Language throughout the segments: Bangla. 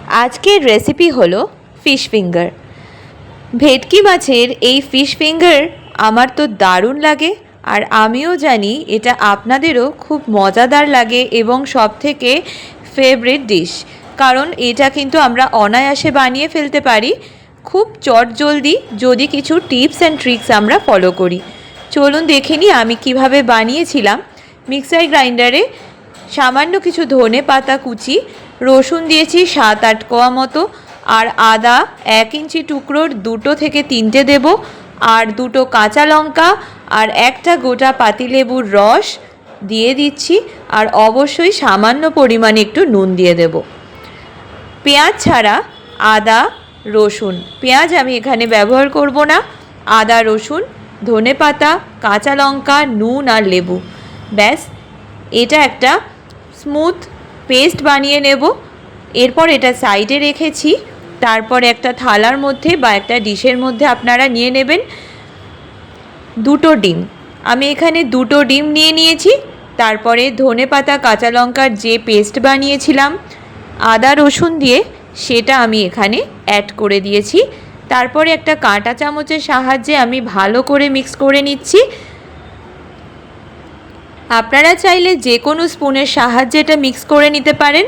আজকের রেসিপি হলো ফিশ ফিঙ্গার। ভেটকি মাছের এই ফিশ ফিঙ্গার আমার তো দারুণ লাগে, আর আমিও জানি এটা আপনাদেরও খুব মজাদার লাগে এবং সবথেকে ফেভারিট ডিশ, কারণ এটা কিন্তু আমরা অনায়াসে বানিয়ে ফেলতে পারি খুব চটজলদি যদি কিছু টিপস অ্যান্ড ট্রিক্স আমরা ফলো করি। চলুন দেখে নিই আমি কিভাবে বানিয়েছিলাম। মিক্সার গ্রাইন্ডারে সামান্য কিছু ধনে পাতা কুচি, রসুন দিয়েছি 7-8 কোয়া মতো, আর আদা 1 ইঞ্চি টুকরোর 2 থেকে 3টে দেব, আর 2টো কাঁচা লঙ্কা আর একটা গোটা পাতিলেবুর রস দিয়ে দিচ্ছি, আর অবশ্যই সামান্য পরিমাণে একটু নুন দিয়ে দেব। পেঁয়াজ ছাড়া আদা রসুন, পেঁয়াজ আমি এখানে ব্যবহার করব না। আদা রসুন, ধনে পাতা, কাঁচা লঙ্কা, নুন আর লেবু, ব্যাস এটা একটা স্মুথ পেস্ট বানিয়ে নেব। এরপর এটা সাইডে রেখেছি। তারপর একটা থালার মধ্যে বা একটা ডিশের মধ্যে আপনারা নিয়ে নেবেন 2টো ডিম। আমি এখানে 2টো ডিম নিয়ে নিয়েছি। তারপরে ধনে পাতা কাঁচা লঙ্কার যে পেস্ট বানিয়েছিলাম আদা রসুন দিয়ে, সেটা আমি এখানে অ্যাড করে দিয়েছি। তারপরে একটা কাঁটা চামচের সাহায্যে আমি ভালো করে মিক্স করে নিচ্ছি। আপনারা চাইলে যে কোনো স্পুনের সাহায্যে এটা মিক্স করে নিতে পারেন।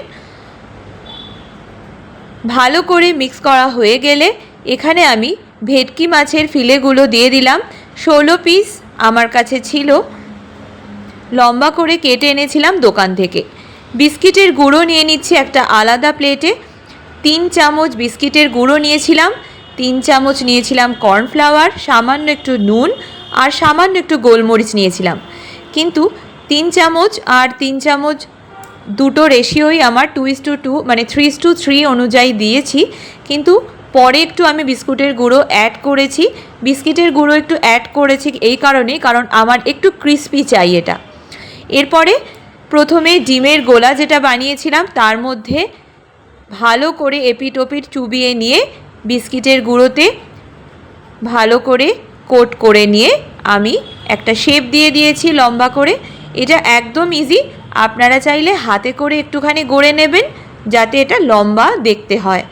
ভালো করে মিক্স করা হয়ে গেলে এখানে আমি ভেটকি মাছের ফিলেগুলো দিয়ে দিলাম। 16 পিস আমার কাছে ছিল, লম্বা করে কেটে এনেছিলাম দোকান থেকে। বিস্কিটের গুঁড়ো নিয়ে নিচ্ছি একটা আলাদা প্লেটে। 3 চামচ বিস্কিটের গুঁড়ো নিয়েছিলাম, 3 চামচ নিয়েছিলাম কর্নফ্লাওয়ার, সামান্য একটু নুন আর সামান্য একটু গোলমরিচ নিয়েছিলাম। কিন্তু 3 চামচ আর 3 চামচ দুটো রেশিওই আমার 2:2 মানে 3:3 অনুযায়ী দিয়েছি। কিন্তু পরে একটু আমি বিস্কুটের গুঁড়ো অ্যাড করেছি। বিস্কিটের গুঁড়ো একটু অ্যাড করেছি এই কারণেই, কারণ আমার একটু ক্রিস্পি চাই এটা। এরপরে প্রথমে ডিমের গোলা যেটা বানিয়েছিলাম তার মধ্যে ভালো করে এপিট ওপিট চুবিয়ে নিয়ে বিস্কিটের গুঁড়োতে ভালো করে কোট করে নিয়ে আমি একটা শেপ দিয়ে দিয়েছি লম্বা করে। এটা একদম ইজি, আপনারা চাইলে হাতে করে একটুখানি গড়ে নেবেন যাতে এটা লম্বা দেখতে হয়,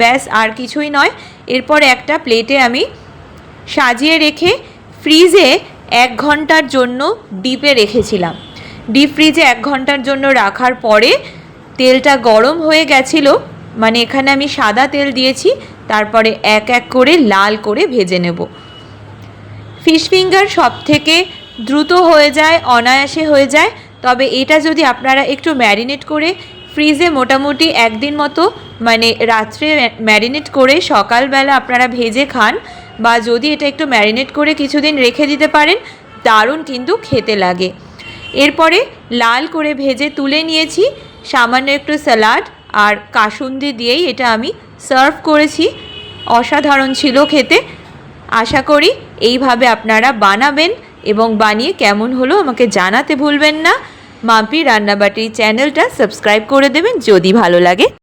ব্যাস আর কিছুই নয়। এরপর একটা প্লেটে আমি সাজিয়ে রেখে ফ্রিজে 1 ঘন্টার জন্য ডিপে রেখেছিলাম। ডিপ ফ্রিজে 1 ঘন্টার জন্য রাখার পরে তেলটা গরম হয়ে গেছিলো, মানে এখানে আমি সাদা তেল দিয়েছি। তারপরে এক এক করে লাল করে ভেজে নেব। ফিশ ফিঙ্গার সবথেকে দ্রুত হয়ে যায়, অনায়াসে হয়ে যায়। তবে এটা যদি আপনারা একটু ম্যারিনেট করে ফ্রিজে মোটামুটি 1 দিন মতো, মানে রাত্রে ম্যারিনেট করে সকালবেলা আপনারা ভেজে খান, বা যদি এটা একটু ম্যারিনেট করে কিছুদিন রেখে দিতে পারেন, দারুণ কিন্তু খেতে লাগে। এরপরে লাল করে ভেজে তুলে নিয়েছি। সামান্য একটু স্যালাড আর কাসুন্দি দিয়েই এটা আমি সার্ভ করেছি। অসাধারণ ছিল খেতে। আশা করি এইভাবে আপনারা বানাবেন এবং বানিয়ে কেমন হলো আমাকে জানাতে ভুলবেন না। মাম্পি রান্নাবাটির চ্যানেলটা সাবস্ক্রাইব করে দেবেন যদি ভালো লাগে।